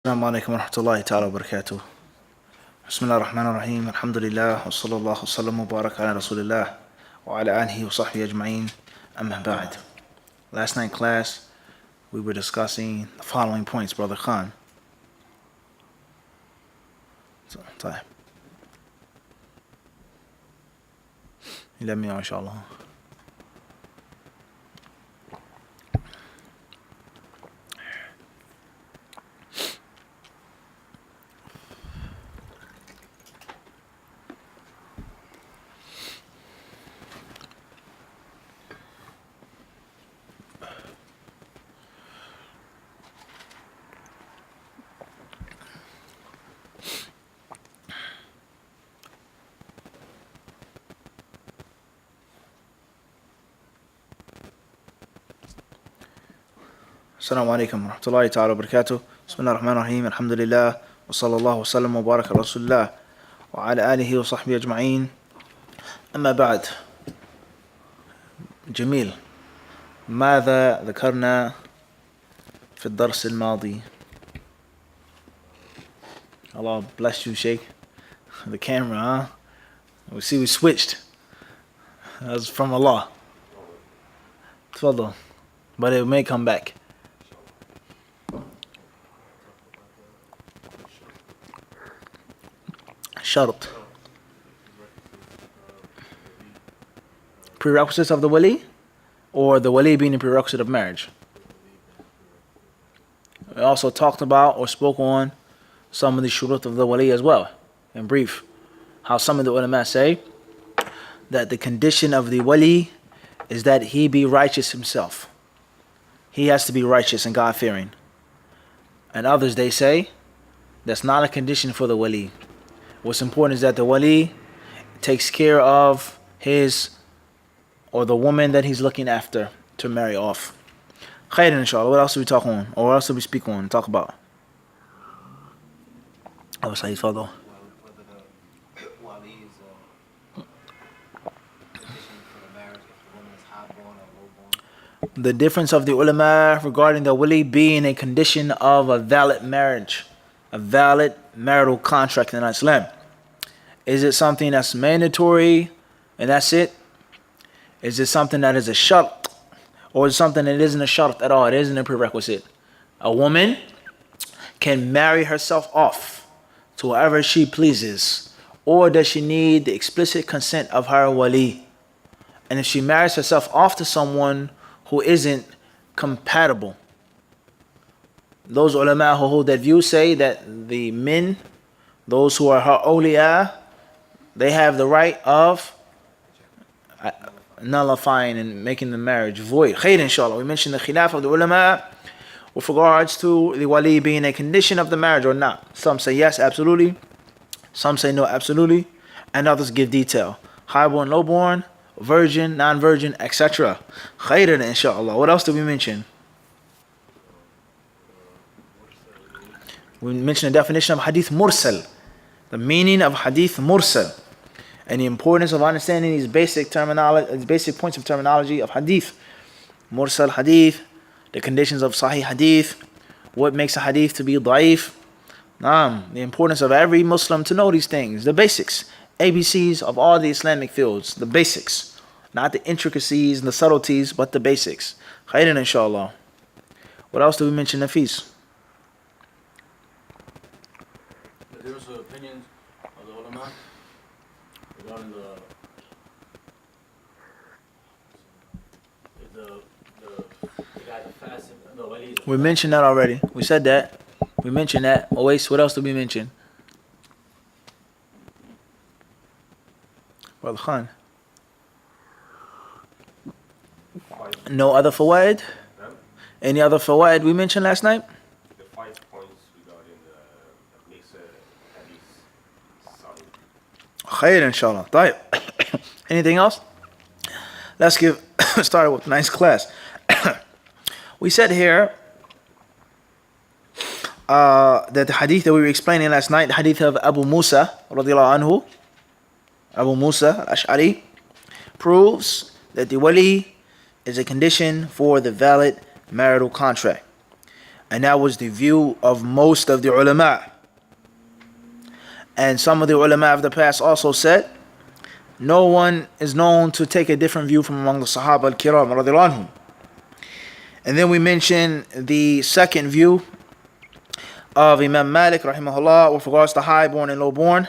السلام عليكم ورحمة الله تعالى وبركاته. بسم الله الرحمن الرحيم. الحمد لله وصلى الله وسلم وبارك على رسول الله وعلى آله وصحبه أجمعين. أما بعد. Last night class we were discussing the following points, Brother Khan. طيب. Let me know inshallah. السلام عليكم ورحمة الله تعالى وبركاته. بسم الله الرحمن الرحيم. الحمد لله وصلى الله وسلم وبارك على رسول الله وعلى آله وصحبه أجمعين. أما بعد. جميل. ماذا ذكرنا في الدرس الماضي؟ Allah bless you, Sheikh. The camera, huh? We see we switched. That was from Allah. تفضل. But it may come back. Shart. Prerequisites of the wali, or the wali being a prerequisite of marriage. We also talked about or spoke on some of the shurut of the wali as well, in brief. How some of the ulama say that the condition of the wali is that he be righteous himself. He has to be righteous and God-fearing. And others, they say, that's not a condition for the wali. What's important is that the wali takes care of his or the woman that he's looking after to marry off. Khayr, inshallah. What else do we talk on? Or what else do we speak on, talk about? Oh, Sayyid Fadl. The difference of the ulama regarding the wali being a condition of a valid marriage, a valid marital contract in Islam. Is it something that's mandatory and that's it? Is it something that is a shart? Or is it something that isn't a shart at all? It isn't a prerequisite. A woman can marry herself off to whoever she pleases. Or does she need the explicit consent of her wali? And if she marries herself off to someone who isn't compatible, those ulama who hold that view say that the men, those who are her awliya, they have the right of nullifying and making the marriage void. Khayr, inshallah. We mentioned the khilaf of the ulama with regards to the wali being a condition of the marriage or not. Some say yes, absolutely. Some say no, absolutely. And others give detail. Highborn, lowborn, virgin, non-virgin, etc. Khayr, inshallah. What else did we mention? We mentioned the definition of hadith mursal, the meaning of hadith mursal, and the importance of understanding these basic terminology, these basic points of terminology of hadith. Mursal hadith, the conditions of sahih hadith, what makes a hadith to be da'if. The importance of every Muslim to know these things, the basics, ABCs of all the Islamic fields, the basics, not the intricacies and the subtleties, but the basics. Khayran, inshallah. What else do we mention, Nafis? There was opinions of the ulama regarding the guy that fasted, the wali. We mentioned that already. We said that. We mentioned that. Always. What else did we mention? Brother Khan. No other fawaid? Any other fawaid we mentioned last night? The 5 points regarding that makes hadith solid. Khair, inshallah. طيب. Anything else? Let's get started with a nice class. We said here that the hadith that we were explaining last night, the hadith of Abu Musa radiallahu anhu, Abu Musa al-Ash'ari, proves that the wali is a condition for the valid marital contract. And that was the view of most of the ulama. And some of the ulama of the past also said, no one is known to take a different view from among the Sahaba al-Kiram radiallahu anhum. And then we mentioned the second view of Imam Malik rahimahullah with regards to highborn and lowborn.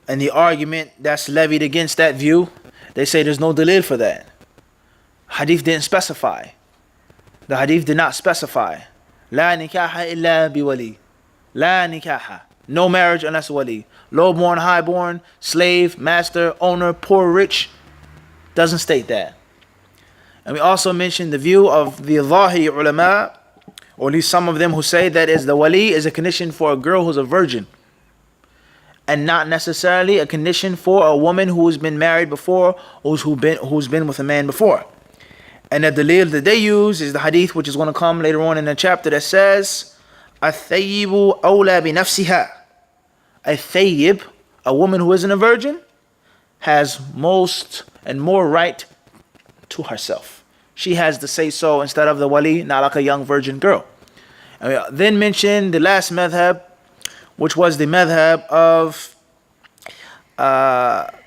And the argument that's levied against that view, they say there's no dalil for that. Hadith didn't specify. The hadith did not specify. La nikaha illa biwali. La nikaha. No marriage unless wali. Lowborn, highborn, slave, master, owner, poor, rich. Doesn't state that. And we also mentioned the view of the Zahiri ulama, or at least some of them who say that is the wali is a condition for a girl who's a virgin, and not necessarily a condition for a woman who's been married before, who's been with a man before. And the dalil that they use is the hadith which is going to come later on in the chapter that says, "Ath-thayyibu awla bi nafsiha." A thayyib, a woman who isn't a virgin, has most and more right to herself. She has to say so instead of the wali, not like a young virgin girl. And we then mentioned the last madhab, which was the madhab of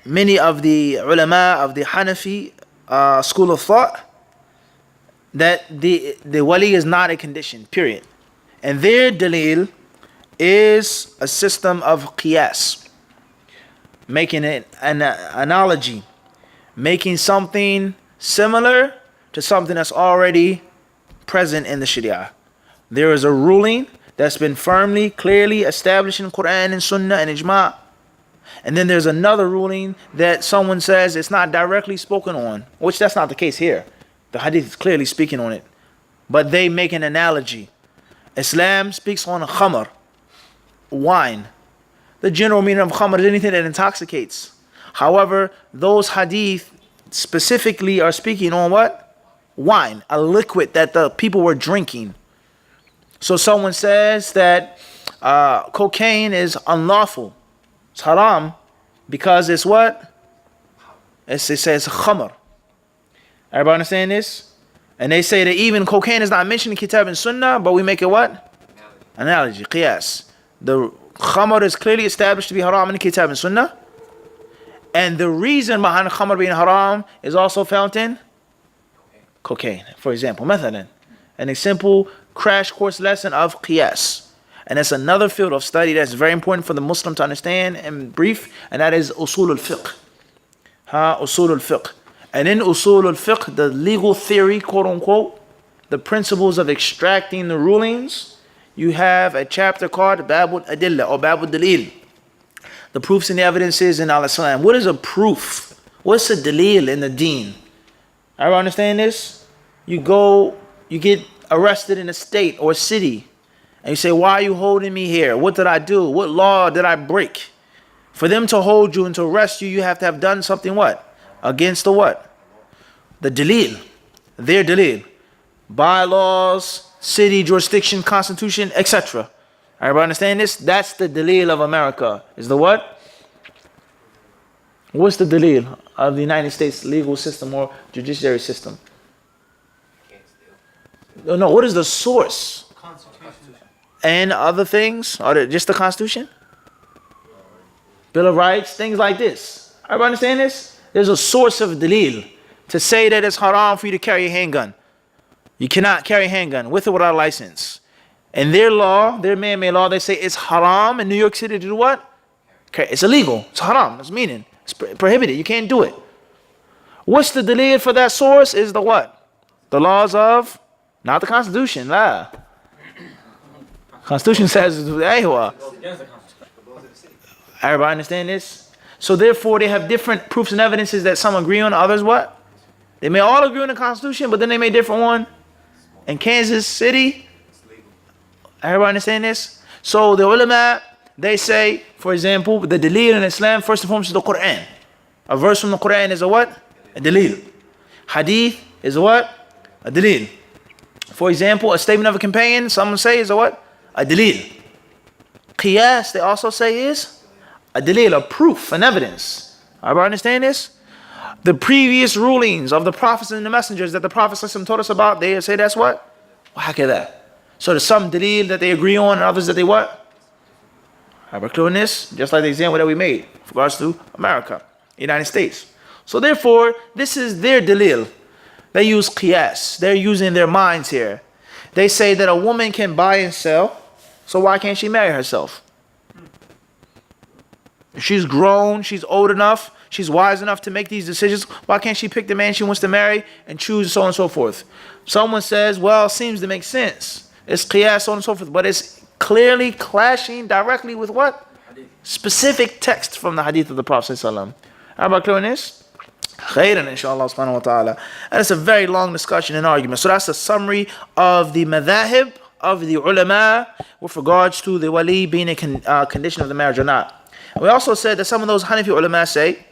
many of the ulama of the Hanafi school of thought, that the wali is not a condition, period. And their dalil is a system of qiyas, making it an analogy, making something similar to something that's already present in the Sharia. There is a ruling that's been firmly, clearly established in Quran and Sunnah and Ijma'. And then there's another ruling that someone says it's not directly spoken on, which that's not the case here. The hadith is clearly speaking on it. But they make an analogy. Islam speaks on khamr, wine. The general meaning of khamr is anything that intoxicates. However, those hadith specifically are speaking on what? Wine, a liquid that the people were drinking. So someone says that cocaine is unlawful, it's haram, because it's what? It says khamr. Everybody understand this? And they say that even cocaine is not mentioned in Kitab and Sunnah, but we make it what? Analogy, qiyas. The khamr is clearly established to be haram in Kitab and Sunnah. And the reason behind khamr being haram is also found in cocaine. For example, mathalan, and a simple crash course lesson of qiyas. And it's another field of study that's very important for the Muslim to understand in brief, and that is usul al-fiqh. Usul al-fiqh. And in usul al-fiqh, the legal theory, quote unquote, the principles of extracting the rulings, you have a chapter called Babul Adilla or Babul Dalil. The proofs and the evidences in al-Islam. What is a proof? What's a dalil in the deen? Everyone understand this? You get arrested in a state or a city, and you say, why are you holding me here? What did I do? What law did I break? For them to hold you and to arrest you, you have to have done something what? Against the what? The dalil. Their dalil. Bylaws, city, jurisdiction, constitution, etc. Everybody understand this? That's the dalil of America. Is the what? What's the dalil of the United States legal system or judiciary system? No, what is the source? Constitution. And other things? Are they just the Constitution? Bill of Rights, things like this. Everybody understand this? There's a source of dalil to say that it's haram for you to carry a handgun. You cannot carry a handgun with or without a license. In their law, their man-made law, they say it's haram in New York City to do what? Okay, it's illegal. It's haram. It's meaning. It's prohibited. You can't do it. What's the dalil for that source? Is the what? The laws of, not the Constitution. La. Constitution says, aywa. Everybody understand this? So therefore, they have different proofs and evidences that some agree on, others what? They may all agree on the Constitution, but then they may differ on. In Kansas City, everybody understand this? So the ulama, they say, for example, the dalil in Islam, first and foremost, is the Quran. A verse from the Quran is a what? A dalil. Hadith is a what? A dalil. For example, a statement of a companion, someone say is a what? A dalil. Qiyas, they also say is a dalil, a proof, an evidence. Everybody understand this? The previous rulings of the prophets and the messengers that the Prophet ﷺ told us about, they say that's what? That. So there's some dalil that they agree on and others that they what? Have a clue in this? Just like the example that we made with regards to America, United States. So therefore, this is their dalil. They use qiyas. They're using their minds here. They say that a woman can buy and sell, so why can't she marry herself? If she's grown, she's old enough, she's wise enough to make these decisions, why can't she pick the man she wants to marry and choose so on and so forth? Someone says, well, it seems to make sense. It's qiyas, so on and so forth, but it's clearly clashing directly with what? Specific text from the hadith of the Prophet ﷺ. How about clear on this? Khairan, inshallah subhanahu wa ta'ala. And it's a very long discussion and argument. So that's a summary of the madhahib of the ulama with regards to the wali being a condition of the marriage or not. And we also said that some of those Hanafi ulama say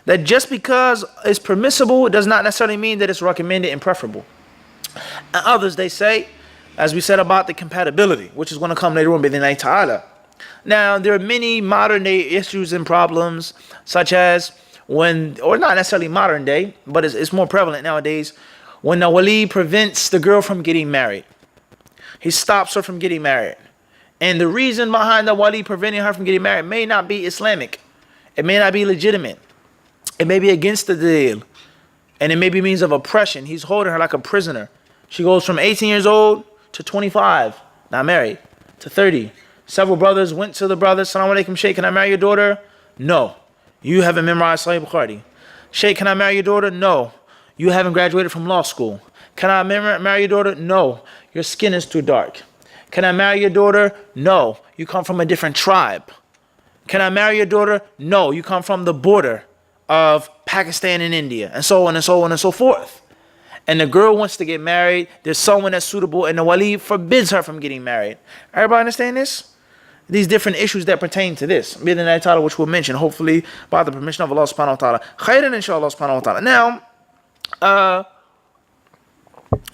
that just because it's permissible, it does not necessarily mean that it's recommended and preferable. And others, they say, as we said about the compatibility, which is going to come later on, bi-idhnillahi ta'ala. Now, there are many modern day issues and problems, such as when, or not necessarily modern day, but it's more prevalent nowadays, when the wali prevents the girl from getting married. He stops her from getting married. And the reason behind the wali preventing her from getting married may not be Islamic. It may not be legitimate. It may be against the deal. And it may be means of oppression. He's holding her like a prisoner. She goes from 18 years old to 25, not married, to 30. Several brothers went to the brother, Salaam alaikum, Shaykh, can I marry your daughter? No. You haven't memorized Sahih Bukhari. Shaykh, can I marry your daughter? No. You haven't graduated from law school. Can I marry your daughter? No. Your skin is too dark. Can I marry your daughter? No. You come from a different tribe. Can I marry your daughter? No. You come from the border of Pakistan and India, and so on and so on and so forth. And the girl wants to get married. There's someone that's suitable, and the wali forbids her from getting married. Everybody understand this? These different issues that pertain to this, bi-idhnillahi ta'ala, which we'll mention, hopefully, by the permission of Allah subhanahu wa ta'ala. Khairan, inshallah subhanahu wa ta'ala. Now,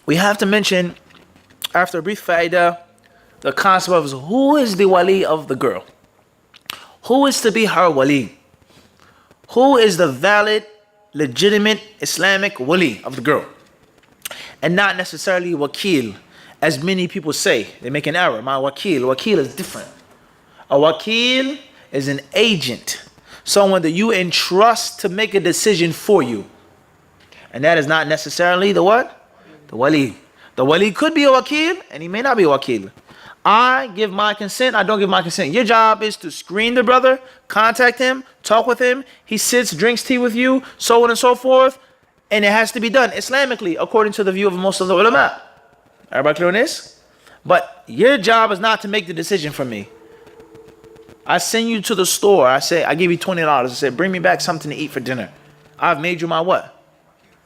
we have to mention, after a brief fa'idah, the concept of who is the wali of the girl? Who is to be her wali? Who is the valid, legitimate Islamic wali of the girl? And not necessarily wakil, as many people say. They make an error. My wakil. Wakil is different. A wakil is an agent, someone that you entrust to make a decision for you. And that is not necessarily the what? The wali. The wali could be a wakil, and he may not be a wakil. I give my consent, I don't give my consent. Your job is to screen the brother, contact him, talk with him. He sits, drinks tea with you, so on and so forth. And it has to be done Islamically, according to the view of most of the ulama. Everybody clear on this? But your job is not to make the decision for me. I send you to the store. I say, I give you $20. I said, bring me back something to eat for dinner. I've made you my what?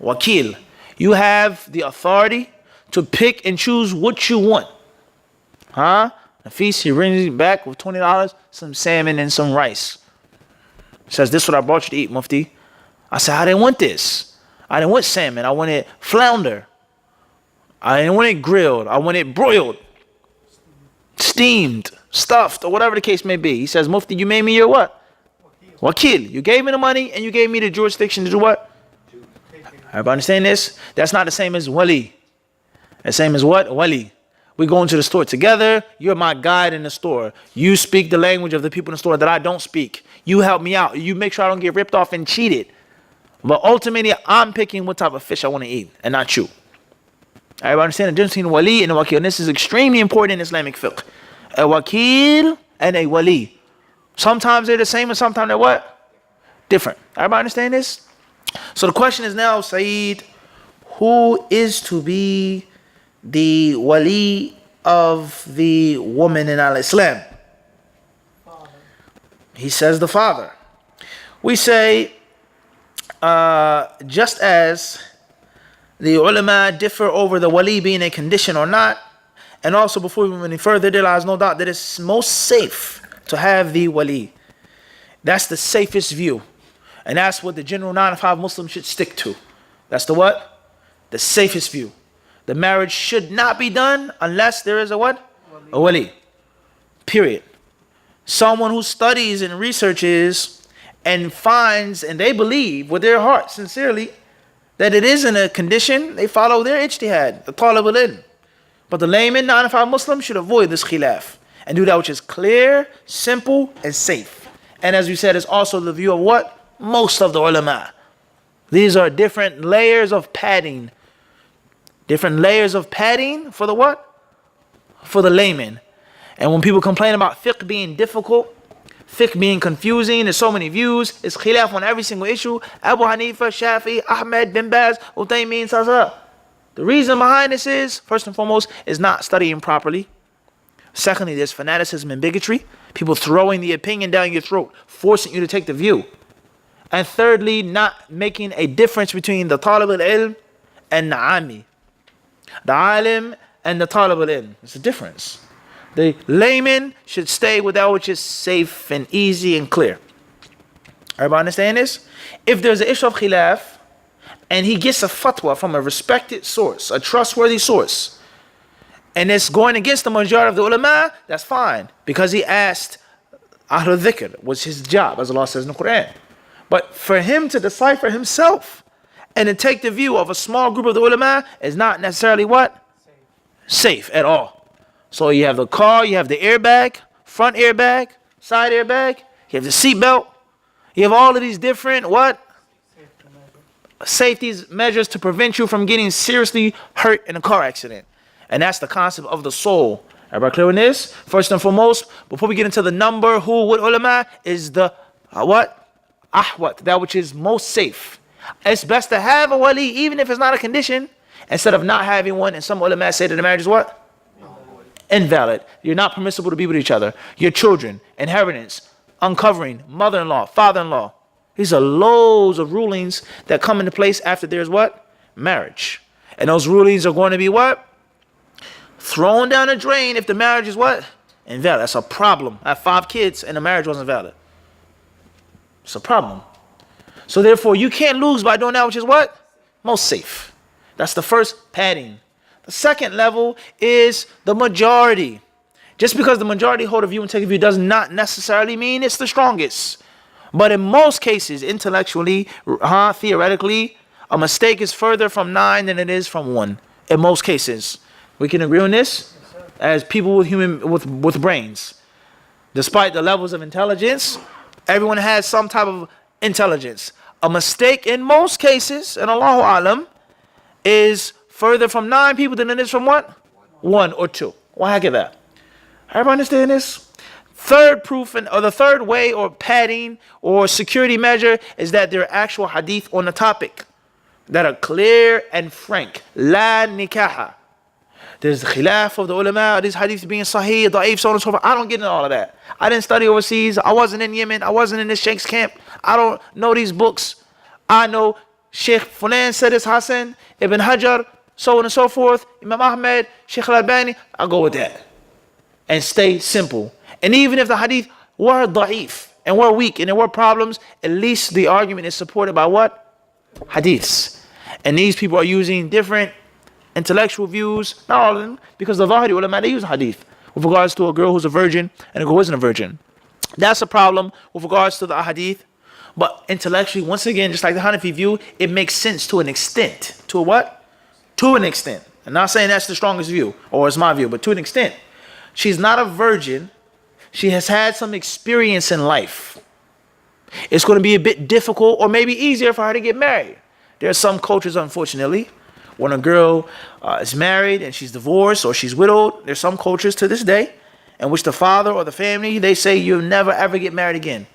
Wakil. You have the authority to pick and choose what you want. Huh? The feast, he brings me back with $20, some salmon and some rice. He says, this is what I brought you to eat, Mufti. I said, I didn't want this. I didn't want salmon. I wanted flounder. I didn't want it grilled. I want it broiled, steamed, stuffed, or whatever the case may be. He says, Mufti, you made me your what? Wakil. You gave me the money and you gave me the jurisdiction to do what? Everybody understand this? That's not the same as wali. The same as what? Wali. We go into the store together. You're my guide in the store. You speak the language of the people in the store that I don't speak. You help me out. You make sure I don't get ripped off and cheated. But ultimately, I'm picking what type of fish I want to eat and not you. Everybody understand the difference between wali and a wakil? And this is extremely important in Islamic fiqh. A wakil and a wali. Sometimes they're the same and sometimes they're what? Different. Everybody understand this? So the question is now, Saeed, who is to be the wali of the woman in al-Islam? He says the father. We say, just as the ulama differ over the wali being a condition or not, and also before we move any further, there lies no doubt that it's most safe to have the wali. That's the safest view. And that's what the general 9 to 5 Muslims should stick to. That's the what? The safest view. The marriage should not be done unless there is a what? A wali. Period. Someone who studies and researches and finds, and they believe with their heart sincerely that it isn't a condition, they follow their ijtihad, the talib al-ilm. But the layman, non-five Muslim, should avoid this khilaf and do that which is clear, simple, and safe. And as we said, it's also the view of what? Most of the ulama. These are different layers of padding. Different layers of padding for the what? For the layman. And when people complain about fiqh being difficult, fiqh being confusing, there's so many views, it's khilaf on every single issue. Abu Hanifa, Shafi, Ahmed, Bin Baz, Uthaymeen, Saza. The reason behind this is, first and foremost, is not studying properly. Secondly, there's fanaticism and bigotry. People throwing the opinion down your throat, forcing you to take the view. And thirdly, not making a difference between the talib al-ilm and the ami. The alim and the talib al-ilm. There's a difference. The layman should stay with that which is safe and easy and clear. Everybody understand this? If there's an issue of khilaf, and he gets a fatwa from a respected source, a trustworthy source, and it's going against the majority of the ulama, that's fine. Because he asked, Ahlul Dhikr was his job, as Allah says in the Quran. But for him to decipher himself and to take the view of a small group of the ulama is not necessarily what? Safe at all. So you have the car, you have the airbag, front airbag, side airbag, you have the seatbelt, you have all of these different what? Safety measures to prevent you from getting seriously hurt in a car accident. And that's the concept of the soul. Everybody clear on this? First and foremost, before we get into the number, who, what ulama, is the what? Ahwat, that which is most safe. It's best to have a wali, even if it's not a condition, instead of not having one. And some ulama say that the marriage is what? Invalid. You're not permissible to be with each other. Your children, inheritance, uncovering, mother-in-law, father-in-law. These are loads of rulings that come into place after there's what? Marriage. And those rulings are going to be what? Thrown down the drain if the marriage is what? Invalid. That's a problem. I have 5 kids and the marriage wasn't valid. It's a problem. So therefore, you can't lose by doing that which is what? Most safe. That's the first padding. The second level is the majority. Just because the majority hold a view and take a view does not necessarily mean it's the strongest. But in most cases, intellectually, theoretically, a mistake is further from 9 than it is from 1. In most cases. We can agree on this? As people with brains. Despite the levels of intelligence, everyone has some type of intelligence. A mistake in most cases, and Allahu Alam, is further from 9 people than it is from what? 1 or 2. Why heck is that? Everybody understand this? Third proof, or the third way or padding or security measure is that there are actual hadith on the topic that are clear and frank. La nikaha. There's the khilaf of the ulama, these hadiths being sahih, da'if, so on and so forth. I don't get into all of that. I didn't study overseas. I wasn't in Yemen. I wasn't in the Sheikh's camp. I don't know these books. I know Sheikh Fulan said this, Hassan, Ibn Hajar, so on and so forth, Imam Ahmed, Sheikh Al-Albani. I'll go with that. And stay simple. And even if the hadith were da'if and were weak and there were problems, at least the argument is supported by what? Hadiths. And these people are using different intellectual views, not all of them, because the Zahiri ulama, they use hadith with regards to a girl who's a virgin and a girl who isn't a virgin. That's a problem with regards to the hadith. But intellectually, once again, just like the Hanafi view, it makes sense to an extent. To a what? To an extent. I'm not saying that's the strongest view, or it's my view, but to an extent. She's not a virgin. She has had some experience in life. It's going to be a bit difficult or maybe easier for her to get married. There are some cultures, unfortunately, when a girl is married and she's divorced or she's widowed, there's some cultures to this day in which the father or the family, they say you'll never ever get married again.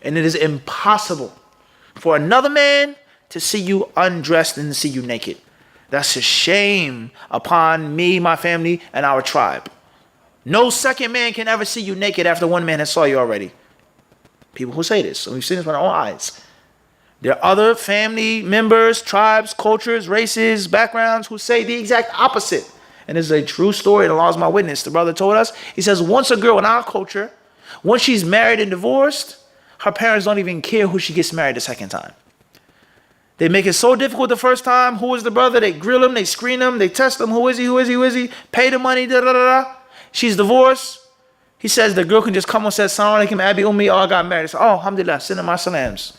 And it is impossible for another man to see you undressed and to see you naked. That's a shame upon me, my family, and our tribe. No second man can ever see you naked after one man has saw you already. People who say this, and we've seen this with our own eyes. There are other family members, tribes, cultures, races, backgrounds who say the exact opposite. And this is a true story, and Allah is my witness. The brother told us, he says, once a girl in our culture, once she's married and divorced, her parents don't even care who she gets married the second time. They make it so difficult the first time. Who is the brother? They grill him, they screen him, they test him. Who is he? Who is he? Who is he? Pay the money, da da da da. She's divorced. He says the girl can just come and say, Assalamu alaikum, Abi Ummi, oh, I got married. Say, oh, alhamdulillah, send him my salams.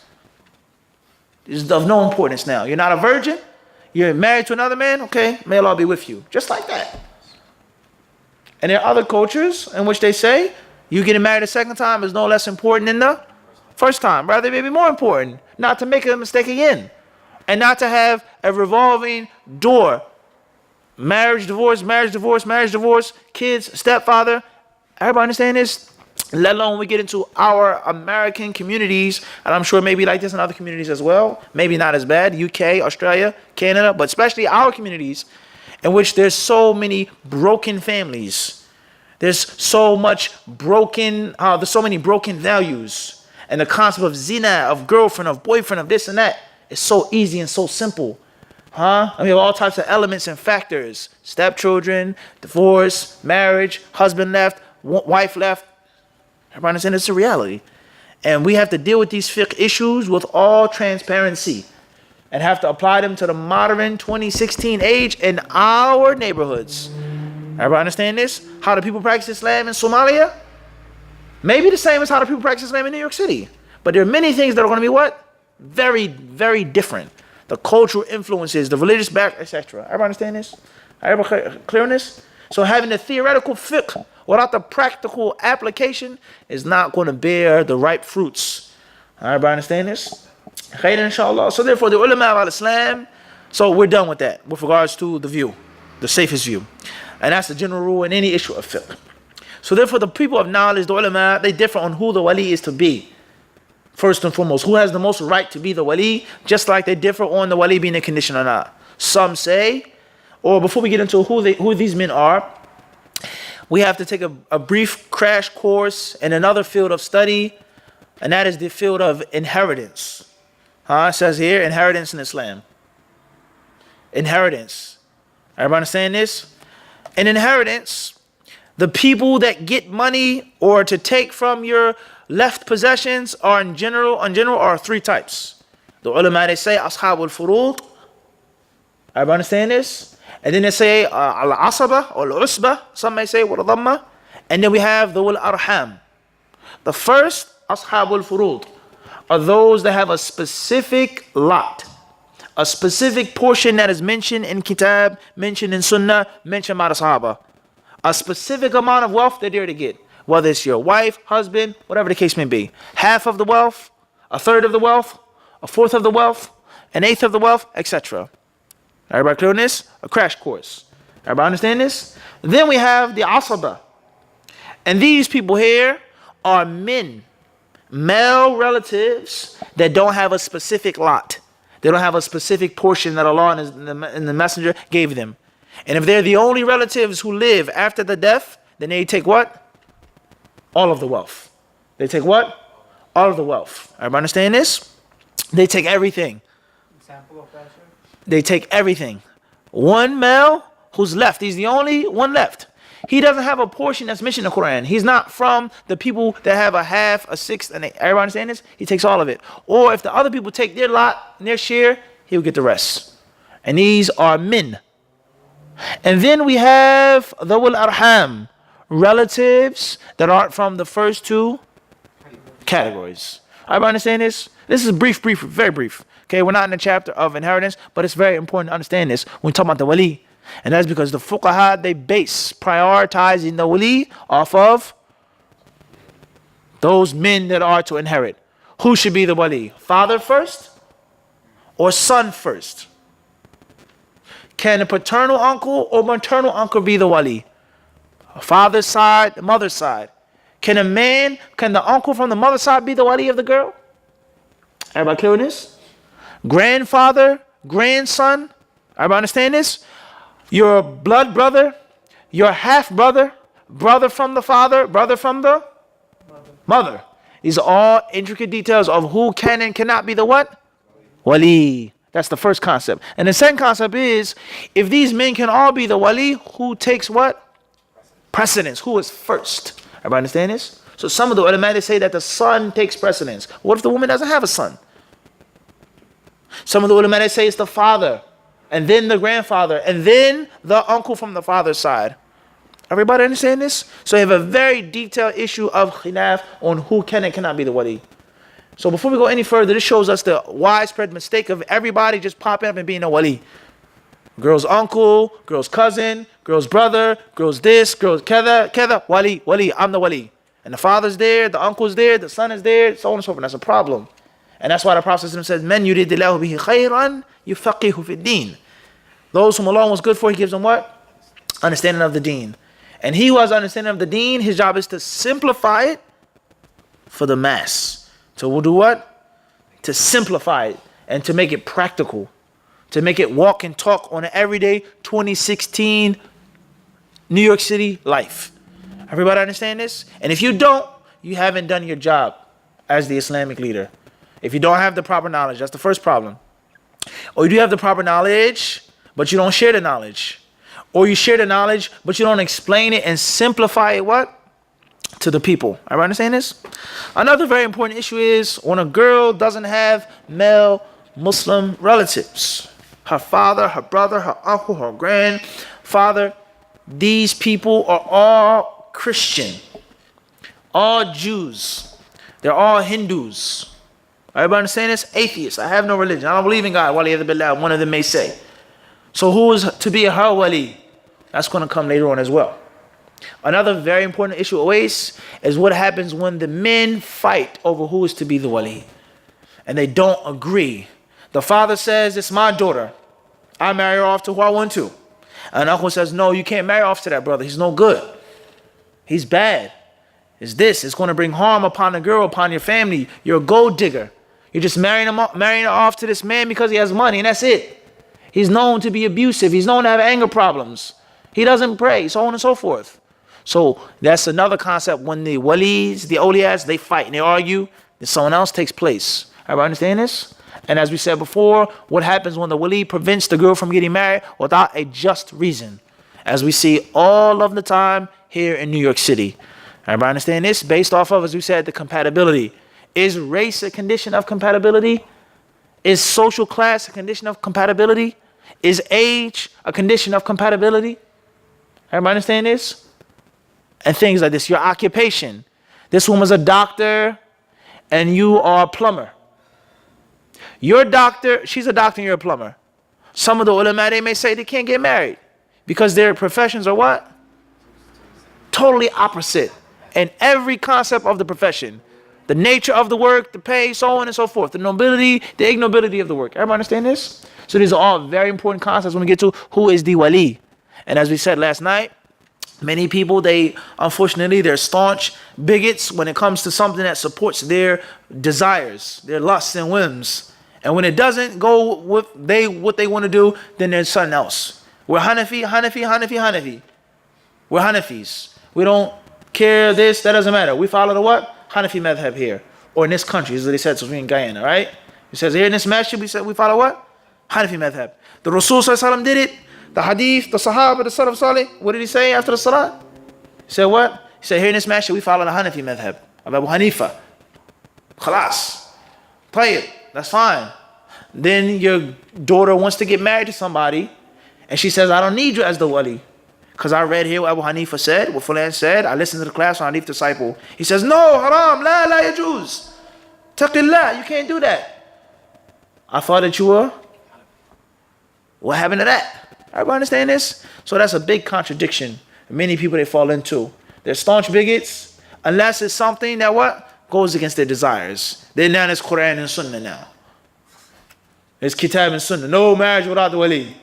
It's of no importance now. You're not a virgin. You're married to another man. Okay, may Allah be with you. Just like that. And there are other cultures in which they say you getting married a second time is no less important than the first time. Rather, it may be more important not to make a mistake again and not to have a revolving door. Marriage, divorce, marriage, divorce, marriage, divorce, kids, stepfather. Everybody understand this? Let alone when we get into our American communities, and I'm sure maybe like this in other communities as well, maybe not as bad, UK, Australia, Canada, but especially our communities in which there's so many broken families. There's so much broken, there's so many broken values. And the concept of zina, of girlfriend, of boyfriend, of this and that is so easy and so simple. I mean, all types of elements and factors. Stepchildren, divorce, marriage, husband left, wife left. Everybody understand it's a reality. And we have to deal with these fiqh issues with all transparency and have to apply them to the modern 2016 age in our neighborhoods. Everybody understand this? How do people practice Islam in Somalia? Maybe the same as how do people practice Islam in New York City. But there are many things that are going to be what? Very, very different. The cultural influences, the religious background, etc. Everybody understand this? Everybody clear on this? So having the theoretical fiqh without the practical application is not going to bear the ripe fruits. Everybody understand this? Khayr inshallah. So therefore the ulama of Islam, so we're done with that with regards to the view, the safest view. And that's the general rule in any issue of fiqh. So therefore the people of knowledge, the ulama, they differ on who the wali is to be. First and foremost, who has the most right to be the wali, just like they differ on the wali being a condition or not. Some say, or before we get into who these men are, we have to take a brief crash course in another field of study, and that is the field of inheritance. It says here, inheritance in Islam. Inheritance. Everybody understand this? In inheritance, the people that get money or to take from your left possessions are in general are three types. The ulama, they say ashabul furud. Everybody understand this? And then they say al-asaba or al-usba. Some may say wal dhamma. And then we have the wal arham. The first ashabul furud are those that have a specific lot, a specific portion that is mentioned in kitab, mentioned in sunnah, mentioned by the sahaba. A specific amount of wealth that they're to get. Whether it's your wife, husband, whatever the case may be. Half of the wealth, a third of the wealth, a fourth of the wealth, an eighth of the wealth, etc. Everybody clear on this? A crash course. Everybody understand this? Then we have the asaba. And these people here are men, male relatives that don't have a specific lot. They don't have a specific portion that Allah and the Messenger gave them. And if they're the only relatives who live after the death, then they take what? All of the wealth. They take what? All of the wealth. Everybody understand this? They take everything. Example of that, sir? They take everything. One male who's left, he's the only one left. He doesn't have a portion that's mentioned in the Quran. He's not from the people that have a half, a sixth, and everybody understand this? He takes all of it. Or if the other people take their lot, their share, he'll get the rest. And these are men. And then we have the wal arham, relatives that aren't from the first two categories. Everybody understand this? This is brief, very brief. Okay, we're not in the chapter of inheritance, but it's very important to understand this when we talk about the wali. And that's because the fuqaha, they base prioritizing the wali off of those men that are to inherit. Who should be the wali? Father first or son first? Can a paternal uncle or maternal uncle be the wali? Father's side, the mother's side. Can the uncle from the mother's side be the wali of the girl? Everybody clear with this? Grandfather, grandson. Everybody understand this? Your blood brother, your half brother, brother from the father, brother from the mother. These are all intricate details of who can and cannot be the what? Wali. That's the first concept. And the second concept is, if these men can all be the wali, who takes what? Precedence. Who is first? Everybody understand this? So some of the ulama, they say that the son takes precedence. What if the woman doesn't have a son? Some of the ulama, they say it's the father, and then the grandfather, and then the uncle from the father's side. Everybody understand this? So you have a very detailed issue of khilaf on who can and cannot be the wali. So before we go any further, this shows us the widespread mistake of everybody just popping up and being a wali. Girl's uncle, girl's cousin, girl's brother, girl's this, girl's keda, wali, wali, I'm the wali. And the father's there, the uncle's there, the son is there, so on and so forth. That's a problem. And that's why the Prophet says, "Men yuridillahu bihi khayran yufaqihu fi din." Those whom Allah was good for, He gives them what? Understanding of the deen. And he who has understanding of the deen, his job is to simplify it for the mass. So we'll do what? To simplify it and to make it practical. To make it walk and talk on an everyday 2016 New York City life. Everybody understand this? And if you don't, you haven't done your job as the Islamic leader. If you don't have the proper knowledge, that's the first problem. Or you do have the proper knowledge, but you don't share the knowledge. Or you share the knowledge, but you don't explain it and simplify it what? To the people. Everybody understand this? Another very important issue is when a girl doesn't have male Muslim relatives. Her father, her brother, her uncle, her grandfather. These people are all Christian. All Jews. They're all Hindus. Everybody understand this? Atheists. I have no religion. I don't believe in God. Waliyadhu billah, one of them may say. So who is to be her wali? That's going to come later on as well. Another very important issue always is what happens when the men fight over who is to be the wali. And they don't agree. The father says, it's my daughter. I marry her off to who I want to. And uncle says, no, you can't marry off to that brother. He's no good. He's bad. It's this. It's going to bring harm upon the girl, upon your family. You're a gold digger. You're just marrying her off to this man because he has money, and that's it. He's known to be abusive. He's known to have anger problems. He doesn't pray, so on and so forth. So that's another concept. When the walis, the awliyas, they fight and they argue, then someone else takes place. Everybody understand this? And as we said before, what happens when the wali prevents the girl from getting married without a just reason? As we see all of the time here in New York City. Everybody understand this? Based off of, as we said, the compatibility. Is race a condition of compatibility? Is social class a condition of compatibility? Is age a condition of compatibility? Everybody understand this? And things like this. Your occupation. This woman's a doctor and you are a plumber. Your doctor, she's a doctor and you're a plumber. Some of the ulama, they may say they can't get married because their professions are what? Totally opposite. And every concept of the profession. The nature of the work, the pay, so on and so forth. The nobility, the ignobility of the work. Everybody understand this? So these are all very important concepts when we get to who is the wali. And as we said last night, many people, unfortunately, they're staunch bigots when it comes to something that supports their desires, their lusts and whims. And when it doesn't go with what they want to do, then there's something else. We're Hanafi. We're Hanafis. We don't care this, that doesn't matter. We follow the what? Hanafi madhab here. Or in this country, this is what he said, so we're in Guyana, right? He says here in this masjid, we follow what? Hanafi madhab. The Rasul ﷺ did it. The hadith, the Sahaba, the Salaf Salih, what did he say after the Salah? He said what? He said here in this masjid, we follow the Hanafi madhab of Abu Hanifa. Khalas. Play it. That's fine. Then your daughter wants to get married to somebody, and she says, I don't need you as the wali. Because I read here what Abu Hanifa said, what Fulan said. I listened to the class on Hadith Disciple. He says, no, haram, la yajuz. Taqillah, you can't do that. I thought that you were. What happened to that? Everybody understand this? So that's a big contradiction. Many people they fall into. They're staunch bigots, unless it's something that what? Goes against their desires. Then now it's Quran and Sunnah now. It's Kitab and Sunnah. No marriage without the wali.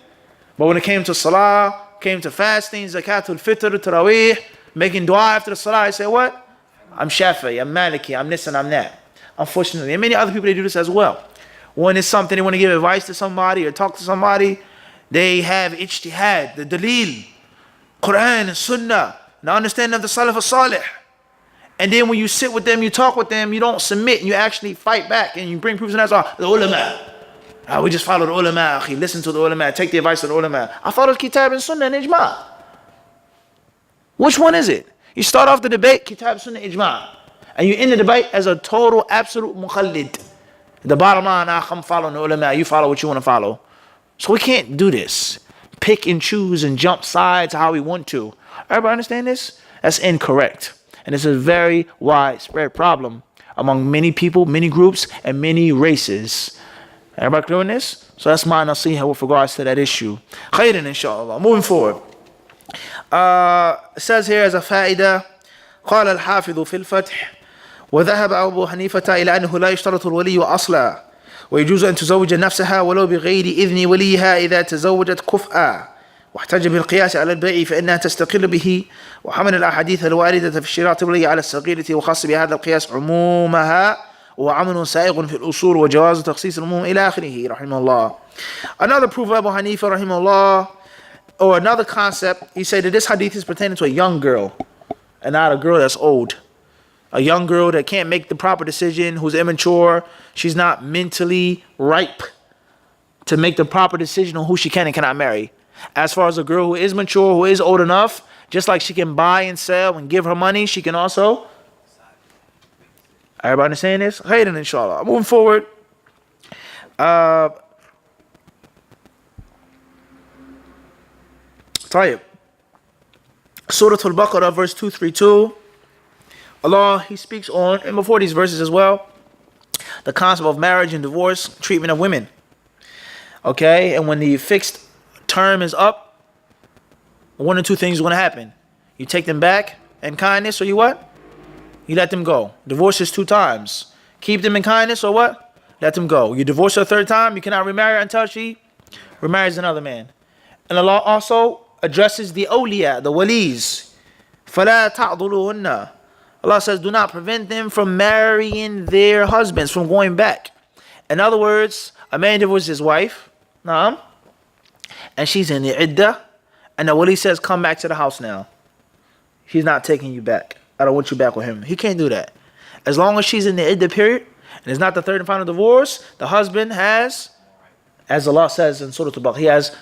But when it came to Salah, came to fasting, zakatul fitr, tarawih, making dua after the salah, I say what? I'm Shafi'i, I'm Maliki, I'm this and I'm that. Unfortunately, and many other people, they do this as well. When it's something they want to give advice to somebody or talk to somebody, they have ijtihad, the dalil, Quran and Sunnah, the understanding of the Salaf al-Salih. And then when you sit with them, you talk with them, you don't submit, and you actually fight back, and you bring proofs and that's all. The ulama. We just follow the ulama, akhi. Listen to the ulama, take the advice of the ulama. I follow Kitab and Sunnah and Ijma'. Which one is it? You start off the debate, Kitab, Sunnah, Ijma'. And you end the debate as a total, absolute mukhallid. The bottom line, I'm following the ulama, you follow what you want to follow. So we can't do this. Pick and choose and jump sides how we want to. Everybody understand this? That's incorrect. And it's a very widespread problem among many people, many groups, and many races. Everybody clear on this? So that's my nasiha with regards to that issue. Khairan, inshallah. Moving forward. It says here as a fa'idah, قال الحافظ في الفتح وذهب أبو حنيفة إلى أنه لا يشترط الولي أصلا ويجوز أن تزوج نفسها ولو بغير إذن وليها إذا تزوجت كفءا واحتج بالقياس على البيع فإنها تستقل به وحمل الأحاديث الواردة في اشتراط الولي على الصغيرة وخاص بهذا القياس عمومها وعمل سائغ في الأصول وجواز تخصيص العموم إلى آخره رحمه الله. Another proof of Abu Hanifa رحمه الله, or another concept, he said that this hadith is pertaining to a young girl and not a girl that's old. A young girl that can't make the proper decision, who's immature, she's not mentally ripe to make the proper decision on who she can and cannot marry. As far as a girl who is mature, who is old enough, just like she can buy and sell and give her money, she can also. Everybody understand this? Khairan, inshallah. Moving forward. Tayyib. Surah Al-Baqarah, verse 232. Allah, He speaks on, and before these verses as well, the concept of marriage and divorce, treatment of women. Okay, and when the fixed term is up, one or two things is going to happen. You take them back in kindness, or you what? You let them go. Divorce is 2 times. Keep them in kindness, or what? Let them go. You divorce her a 3rd time, you cannot remarry her until she remarries another man. And Allah also addresses the awliya, the walis. فَلَا تَعْضُلُهُنَّ. Allah says, do not prevent them from marrying their husbands, from going back. In other words, a man divorces his wife, and she's in the iddah, and the wali says, come back to the house now. He's not taking you back. I don't want you back with him. He can't do that. As long as she's in the iddah period, and it's not the 3rd and final divorce, the husband has, as Allah says in Surah Al-Baqarah, he has,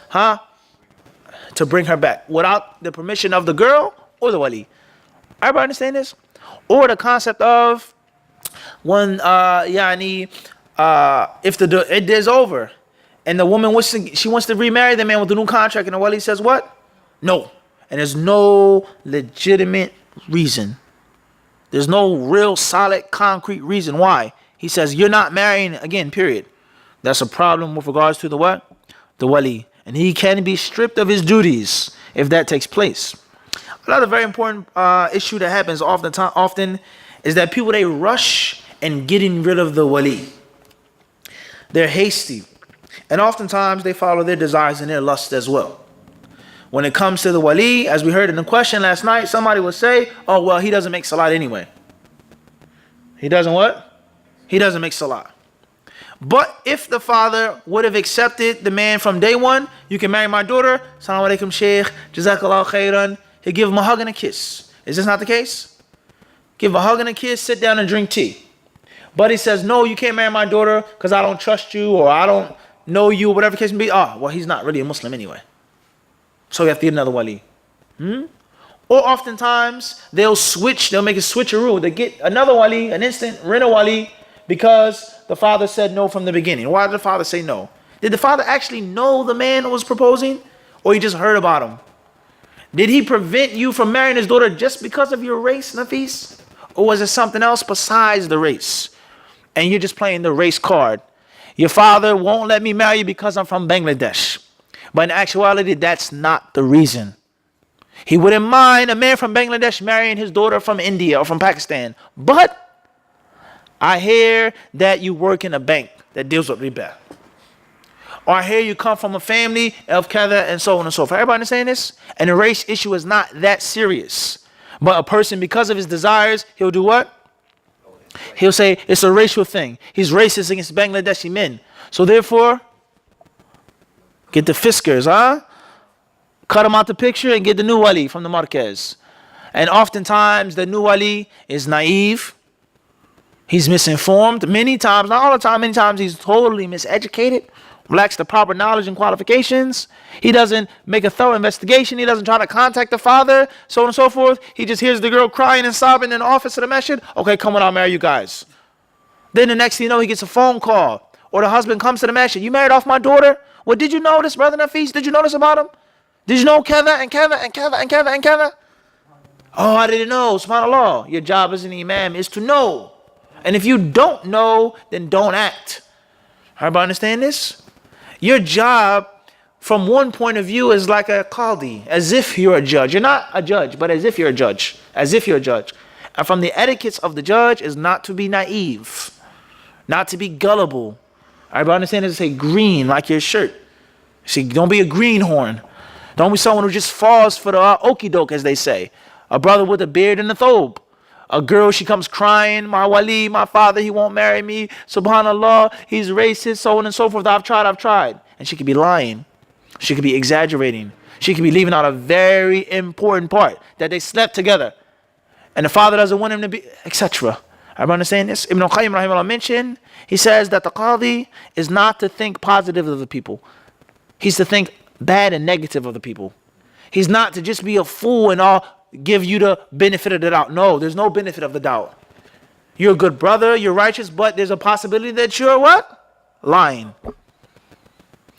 to bring her back without the permission of the girl or the wali. Everybody understand this? Or the concept of when, if the iddah is over, and the woman wants to remarry the man with a new contract, and the wali says what? No. And there's no legitimate reason. There's no real solid concrete reason why. He says you're not marrying again, period. That's a problem with regards to the what? The wali. And he can be stripped of his duties if that takes place. Another very important issue that happens often is that people, they rush in getting rid of the wali. They're hasty. And oftentimes they follow their desires and their lusts as well. When it comes to the wali, as we heard in the question last night, somebody would say, oh, well, he doesn't make salat anyway. He doesn't what? He doesn't make salat. But if the father would have accepted the man from day one, you can marry my daughter, Assalamu alaikum shaykh, jazakallah khairan, he'll give him a hug and a kiss. Is this not the case? Give a hug and a kiss, sit down and drink tea. But he says, no, you can't marry my daughter because I don't trust you, or I don't know you, or whatever the case may be. Well, he's not really a Muslim anyway. So you have to get another wali. Or oftentimes, they'll make a switcheroo. They get another wali, an instant rent a wali, because the father said no from the beginning. Why did the father say no? Did the father actually know the man was proposing, or he just heard about him? Did he prevent you from marrying his daughter just because of your race, Nafis? Or was it something else besides the race? And you're just playing the race card. Your father won't let me marry you because I'm from Bangladesh. But in actuality, that's not the reason. He wouldn't mind a man from Bangladesh marrying his daughter from India or from Pakistan. But I hear that you work in a bank that deals with riba. Or I hear you come from a family of kada and so on and so forth. Everybody understand this? And the race issue is not that serious. But a person, because of his desires, he'll do what? He'll say it's a racial thing. He's racist against Bangladeshi men. So therefore, get the fiskers, cut him out the picture and get the new wali from the Marquez. And oftentimes the new wali is naive. He's misinformed many times, not all the time, many times he's totally miseducated, lacks the proper knowledge and qualifications. He doesn't make a thorough investigation. He doesn't try to contact the father, so on and so forth. He just hears the girl crying and sobbing in the office of the masjid. Okay, come on, I'll marry you guys. Then the next thing you know, he gets a phone call. Or the husband comes to the masjid. You married off my daughter? Well, did you know this, Brother Nafis? Did you know this about him? Did you know Keva and Keva and Keva and Keva and Keva? Oh, I didn't know. SubhanAllah. Your job as an imam is to know. And if you don't know, then don't act. Everybody understand this? Your job from one point of view is like a qadi, as if you're a judge. You're not a judge, but as if you're a judge. As if you're a judge. And from the etiquettes of the judge is not to be naive, not to be gullible. Everybody understand this? Say green like your shirt. See, don't be a greenhorn. Don't be someone who just falls for the okie doke, as they say. A brother with a beard and a thobe. A girl, she comes crying, my wali, my father, he won't marry me. Subhanallah, he's racist, so on and so forth. I've tried. And she could be lying. She could be exaggerating. She could be leaving out a very important part, that they slept together. And the father doesn't want him to be, etc. Everyone understand this? Ibn al-Qayyim rahimahullah mentioned, he says that the qadi is not to think positive of the people. He's to think bad and negative of the people. He's not to just be a fool and all give you the benefit of the doubt. No, there's no benefit of the doubt. You're a good brother, you're righteous, but there's a possibility that you're what? Lying.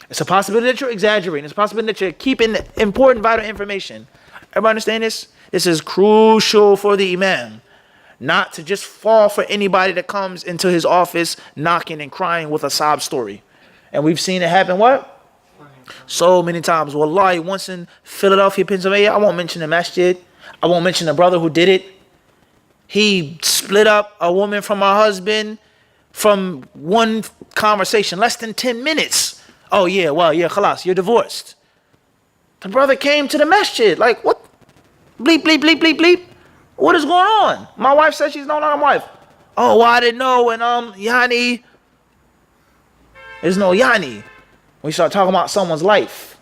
It's a possibility that you're exaggerating. It's a possibility that you're keeping important, vital information. Everybody understand this? This is crucial for the imam. Not to just fall for anybody that comes into his office knocking and crying with a sob story. And we've seen it happen what? So many times. Wallahi, once in Philadelphia, Pennsylvania, I won't mention the masjid. I won't mention the brother who did it. He split up a woman from her husband from one conversation, less than 10 minutes. Oh yeah, well, yeah, khalas, you're divorced. The brother came to the masjid, like, what? Bleep, bleep, bleep, bleep, bleep. What is going on? My wife said she's no longer my wife. Oh, well, I didn't know. And yani, there's no yani. We start talking about someone's life.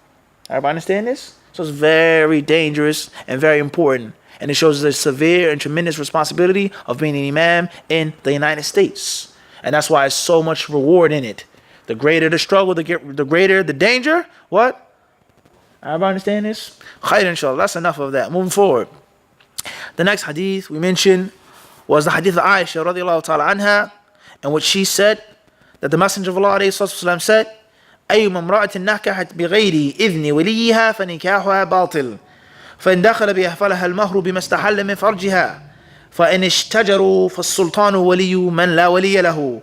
Everybody understand this? So it's very dangerous and very important. And it shows the severe and tremendous responsibility of being an imam in the United States. And that's why it's so much reward in it. The greater the struggle, the greater the danger. What? Everybody understand this? Khair inshallah. That's enough of that. Moving forward. The next hadith we mentioned was the hadith of Aisha radiallahu ta'ala anha, in which she said that the Messenger of Allah alayhi salatu said, أيما امرأة نكحت بغير إذن وليها فنكاحها باطل فإن دخل بها فلها المهر بما استحل من فرجها فإن اشتجروا فالسلطان ولي من لا ولي له.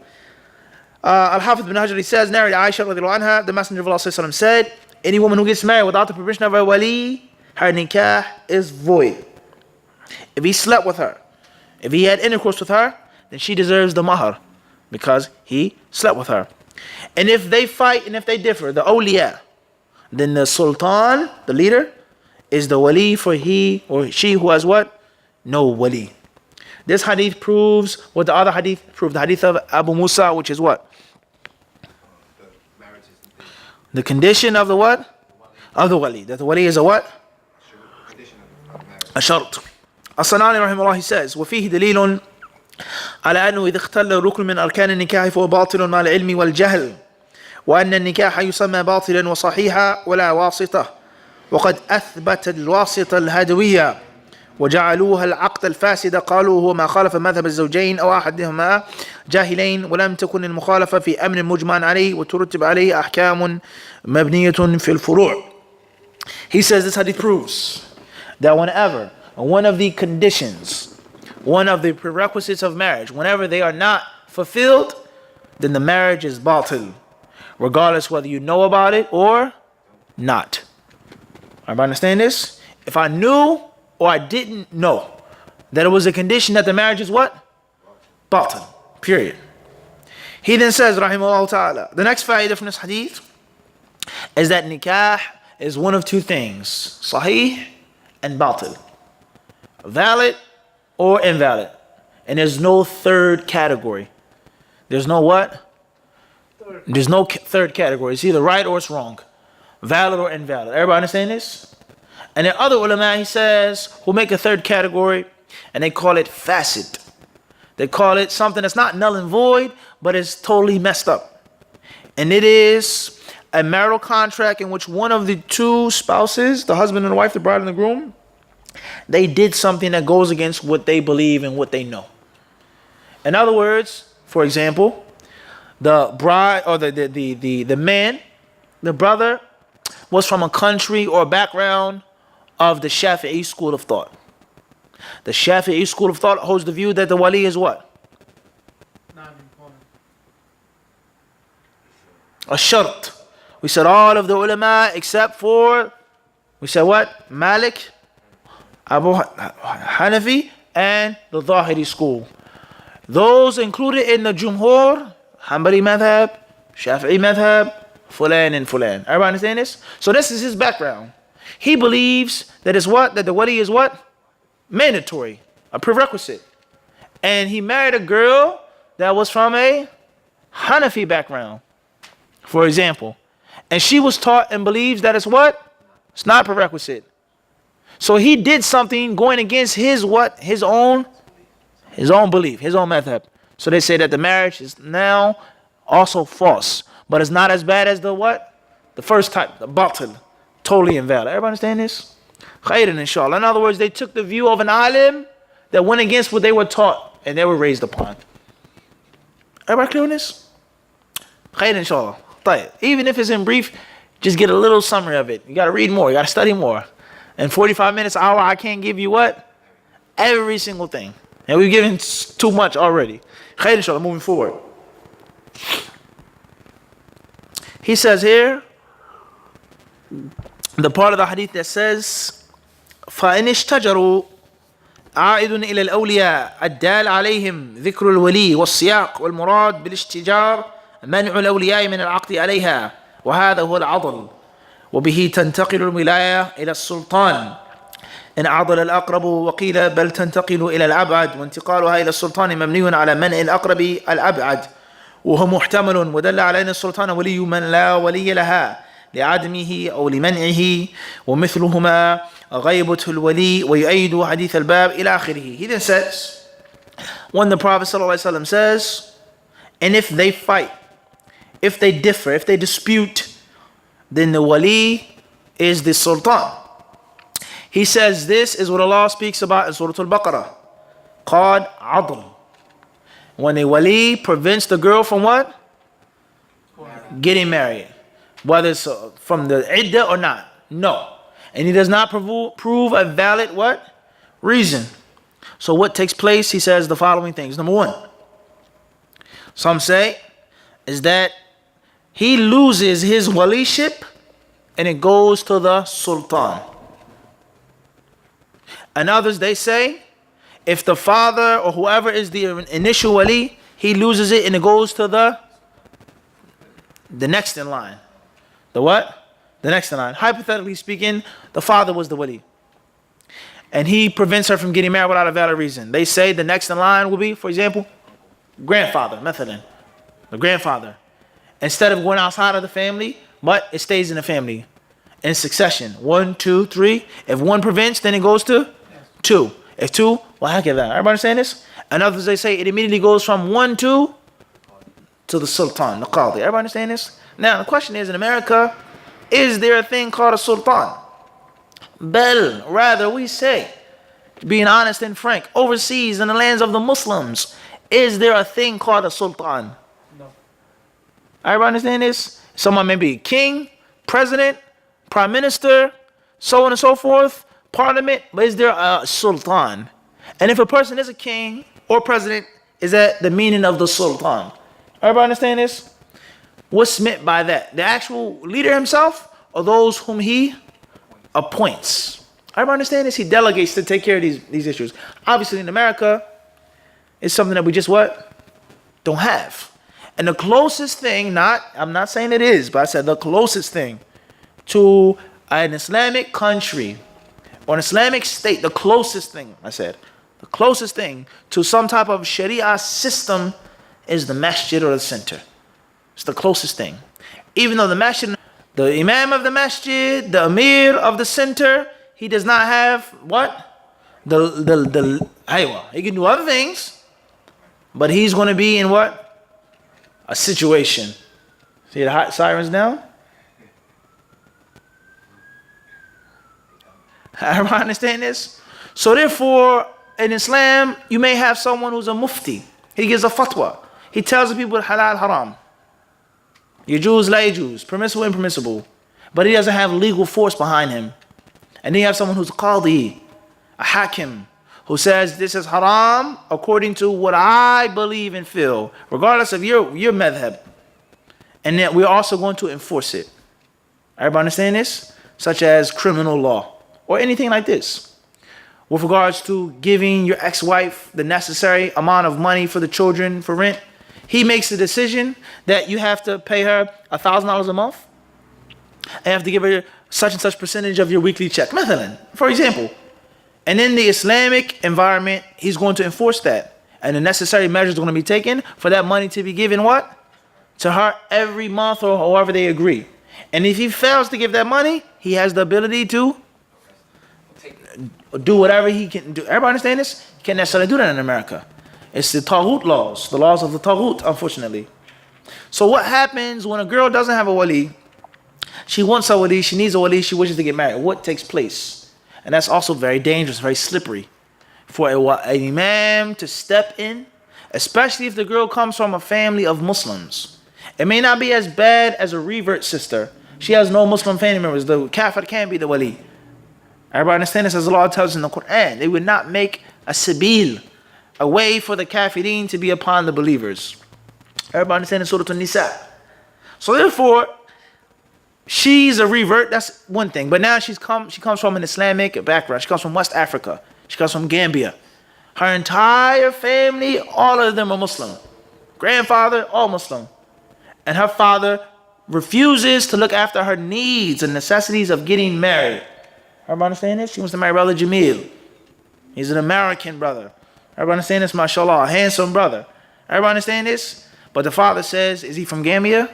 Al-Hafidh bin Hajar, he says, narrated Aisha radiallahu anha, the Messenger of Allah said, any woman who gets married without the permission of her wali, her nikah is void. If he slept with her, if he had intercourse with her, then she deserves the mahar because he slept with her. And if they fight and if they differ, the awliya, then the sultan, the leader, is the wali for he or she who has what? No wali. This hadith proves what the other hadith proved. The hadith of Abu Musa, which is what? The condition of the what? Of the wali. That the wali is a what? A shart. As-Sanani rahimahullah, he says, وفيه دليل على أنه إذا اختل ركن من أركان النكاح فهو باطل مع العلم والجهل وأن النكاح يسمى باطلا وصحيحا ولا واسطة وقد أثبت الواسطة الهدوية وجعلوها العقد الفاسد قالوا هو ما خالف مذهب الزوجين أو أحدهما جاهلين ولم تكن المخالفة في أمر مجمع عليه وترتب عليه أحكام مبنية في الفروع. He says this hadith proves that whenever one of the conditions, one of the prerequisites of marriage, whenever they are not fulfilled, then the marriage is batil, regardless whether you know about it or not. Everybody understand this? If I knew or I didn't know that it was a condition that the marriage is what? Batil. Period. He then says, rahimahullah ta'ala, the next fa'idah from this hadith is that nikah is one of two things, sahih and batil. Valid or invalid. And there's no third category. There's no what? There's no third category. It's either right or it's wrong. Valid or invalid. Everybody understand this? And the other ulama, he says, will make a third category, and they call it fasid. They call it something that's not null and void, but it's totally messed up. And it is a marital contract in which one of the two spouses, the husband and the wife, the bride and the groom, they did something that goes against what they believe and what they know. In other words, for example, the bride or the man, the brother, was from a country or background of the Shafi'i school of thought. The Shafi'i school of thought holds the view that the wali is what? a shart. We said all of the ulama except for, we said what? Malik, Abu Hanafi, and the Zahiri school. Those included in the Jumhur, Hanbali madhab, Shafi'i madhab, Fulan and Fulan. Everybody understand this? So this is his background. He believes that it's what? That the wali is what? Mandatory, a prerequisite. And he married a girl that was from a Hanafi background, for example. And she was taught and believes that it's what? It's not prerequisite. So he did something going against his what? His own belief, his own madhab. So they say that the marriage is now also false. But it's not as bad as the what? The first type, the batil. Totally invalid. Everybody understand this? Khairan inshallah. In other words, they took the view of an alim that went against what they were taught and they were raised upon. Everybody clear on this? Khairan inshallah. Even if it's in brief, just get a little summary of it. You got to read more. You got to study more. In 45 minutes, hour, I can't give you what? Every single thing. And we've given too much already. Khairan inshallah, moving forward. He says here, the part of the hadith that says, فَإِنِ اشْتَجَرُوا عائد إلى الأولياء الدال عليهم ذكر الولي والسياق والمراد بالاشتجار منع الأولياء من العقد عليها وهذا هو العضل وبه تنتقل الولاية إلى السلطان إن عضل الأقرب وقيل بل تنتقل إلى الأبعد وانتقالها إلى السلطان مبني على منع الأقرب الأبعد وهو محتمل ودل على أن السلطان ولي من لا ولي لها لعدمه أو لمنعه ومثلهما غيبة الولي ويؤيد حديث الباب إلى آخره. He then says, when the Prophet ﷺ says, and if they fight, if they differ, if they dispute, then the wali is the sultan. He says this is what Allah speaks about in Surah Al-Baqarah, called adl. When a wali prevents the girl from what? Getting married. Whether it's from the iddah or not. No. And he does not prove a valid what? Reason. So what takes place? He says the following things. Number one. Some say is that he loses his waliship and it goes to the sultan. And others, they say, if the father or whoever is the initial wali, he loses it and it goes to the next in line. The what? The next in line. Hypothetically speaking, the father was the wali. And he prevents her from getting married without a valid reason. They say the next in line will be, for example, grandfather, mathalan. The grandfather. Instead of going outside of the family, but it stays in the family. In succession. 1, 2, 3. If one prevents, then it goes to 2. If 2, well, heck of that. Everybody understand this? And others, they say it immediately goes from 1, 2 to the sultan, the qadi. Everybody understand this? Now, the question is, in America, is there a thing called a sultan? Bel, rather, we say, being honest and frank, overseas in the lands of the Muslims, is there a thing called a sultan? No. Everybody understand this? Someone may be king, president, prime minister, so on and so forth, parliament, but is there a sultan? And if a person is a king or president, is that the meaning of the sultan? Everybody understand this? What's meant by that? The actual leader himself or those whom he appoints? Everybody understand this? He delegates to take care of these issues. Obviously in America, it's something that we just what? Don't have. And the closest thing, I'm not saying it is, but I said the closest thing to an Islamic country or an Islamic state, the closest thing to some type of Sharia system is the masjid or the center. It's the closest thing. Even though the masjid, the imam of the masjid, the amir of the center, he does not have what? He can do other things, but he's going to be in what? A situation. See the hot sirens down? Everyone understand this? So therefore, in Islam, you may have someone who's a mufti. He gives a fatwa. He tells the people halal, haram. Yajuz, la yajuz. Permissible, impermissible. But he doesn't have legal force behind him. And then you have someone who's a qadi, a hakim, who says this is haram according to what I believe and feel, regardless of your madhab. And then we're also going to enforce it. Everybody understand this? Such as criminal law or anything like this. With regards to giving your ex-wife the necessary amount of money for the children for rent, he makes the decision that you have to pay her $1,000 a month and you have to give her such and such percentage of your weekly check. Mathalan, for example. And in the Islamic environment, he's going to enforce that. And the necessary measures are going to be taken for that money to be given what? To her every month or however they agree. And if he fails to give that money, he has the ability to do whatever he can do. Everybody understand this? You can't necessarily do that in America. It's the Taghut laws, the laws of the Taghut, unfortunately. So what happens when a girl doesn't have a wali? She wants a wali, she needs a wali, she wishes to get married. What takes place? And that's also very dangerous, very slippery. For an imam to step in, especially if the girl comes from a family of Muslims. It may not be as bad as a revert sister. She has no Muslim family members. The kafir can't be the wali. Everybody understand this? As Allah tells us in the Quran, they would not make a sabil, a way for the kafirin to be upon the believers. Everybody understand in Surah An-Nisa. So therefore, she's a revert. That's one thing. But now she comes from an Islamic background. She comes from West Africa. She comes from Gambia. Her entire family, all of them are Muslim. Grandfather, all Muslim. And her father refuses to look after her needs and necessities of getting married. Everybody understand this? She wants to marry Brother Jamil. He's an American brother. Everybody understand this? MashaAllah, a handsome brother. Everybody understand this? But the father says, is he from Gambia?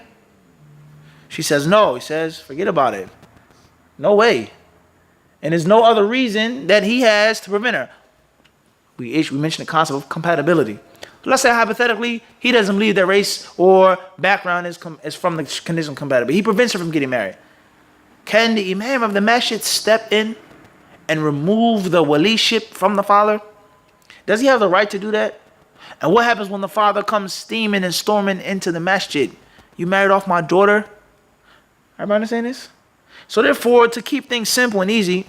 She says, no. He says, forget about it. No way. And there's no other reason that he has to prevent her. We mentioned the concept of compatibility. Let's say hypothetically, he doesn't believe that race or background is from the condition of compatibility. He prevents her from getting married. Can the imam of the masjid step in and remove the waliship from the father? Does he have the right to do that? And what happens when the father comes steaming and storming into the masjid? You married off my daughter? Everybody understand this? So therefore, to keep things simple and easy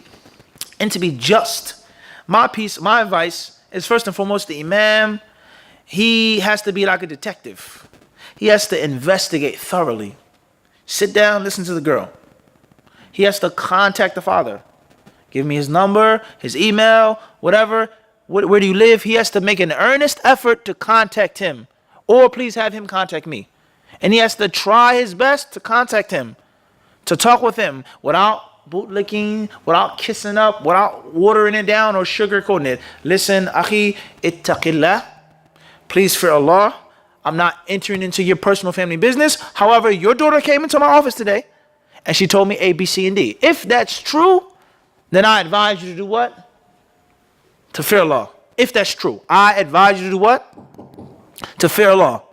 and to be just, my advice is first and foremost the imam, he has to be like a detective. He has to investigate thoroughly. Sit down, listen to the girl. He has to contact the father. Give me his number, his email, whatever. Where do you live? He has to make an earnest effort to contact him. Or please have him contact me. And he has to try his best to contact him. To talk with him without bootlicking, without kissing up, without watering it down or sugarcoating it. Listen, akhi, ittaqillah. Please fear Allah. I'm not entering into your personal family business. However, your daughter came into my office today and she told me A, B, C, and D. If that's true, then I advise you to do what? To fear Allah. If that's true, I advise you to do what? To fear Allah.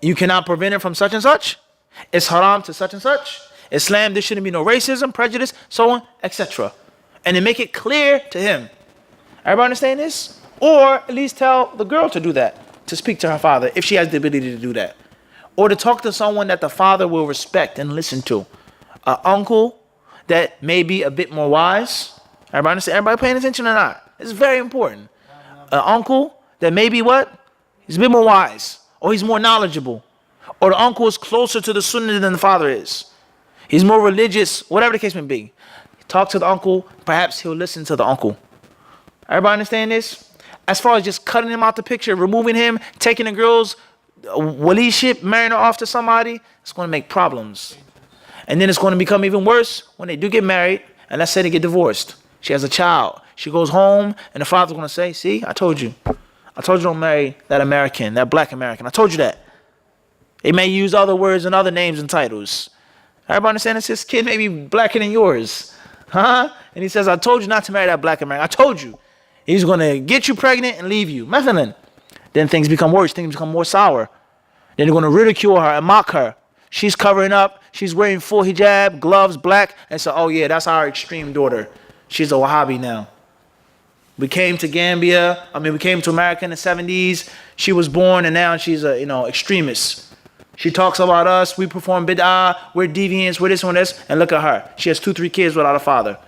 You cannot prevent it from such and such. It's haram to such and such. Islam, there shouldn't be no racism, prejudice, so on, etc. And then make it clear to him. Everybody understand this? Or at least tell the girl to do that. To speak to her father, if she has the ability to do that. Or to talk to someone that the father will respect and listen to. An uncle that may be a bit more wise. Everybody understand? Everybody paying attention or not? It's very important. An uncle that may be what? He's a bit more wise. Or he's more knowledgeable. Or the uncle is closer to the sunnah than the father is. He's more religious, whatever the case may be. Talk to the uncle, perhaps he'll listen to the uncle. Everybody understand this? As far as just cutting him out the picture, removing him, taking the girl's waliship, marrying her off to somebody, it's going to make problems. And then it's going to become even worse when they do get married, and let's say they get divorced. She has a child. She goes home, and the father's going to say, see, I told you. I told you don't marry that American, that black American. I told you that. They may use other words and other names and titles. Everybody understand this? His kid may be blacker than yours. Huh? And he says, I told you not to marry that black American. I told you. He's going to get you pregnant and leave you. Mathalan. Then things become worse. Things become more sour. Then they're going to ridicule her and mock her. She's covering up. She's wearing full hijab, gloves, black. And so, oh yeah, that's our extreme daughter. She's a Wahhabi now. We came to Gambia. We came to America in the 70s. She was born and now she's a, extremist. She talks about us. We perform bid'ah. We're deviants. We're this and this. And look at her. She has 2-3 kids without a father.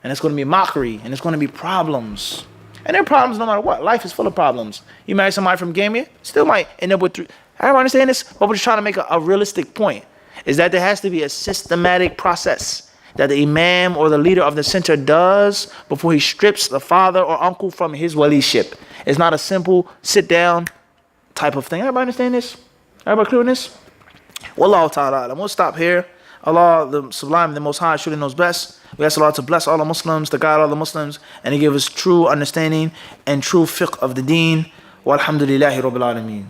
And it's going to be mockery. And it's going to be problems. And there are problems no matter what. Life is full of problems. You marry somebody from Gambia, still might end up with three. I understand this, but we're just trying to make a realistic point. Is that there has to be a systematic process that the imam or the leader of the center does before he strips the father or uncle from his waliship. It's not a simple sit down type of thing. Everybody understand this? Everybody clear on this? Wallahu ta'ala. I'm going to stop here. Allah, the Sublime, the Most High, surely knows best. We ask Allah to bless all the Muslims, to guide all the Muslims, and to give us true understanding and true fiqh of the deen. Walhamdulillahi Rabbil Alameen.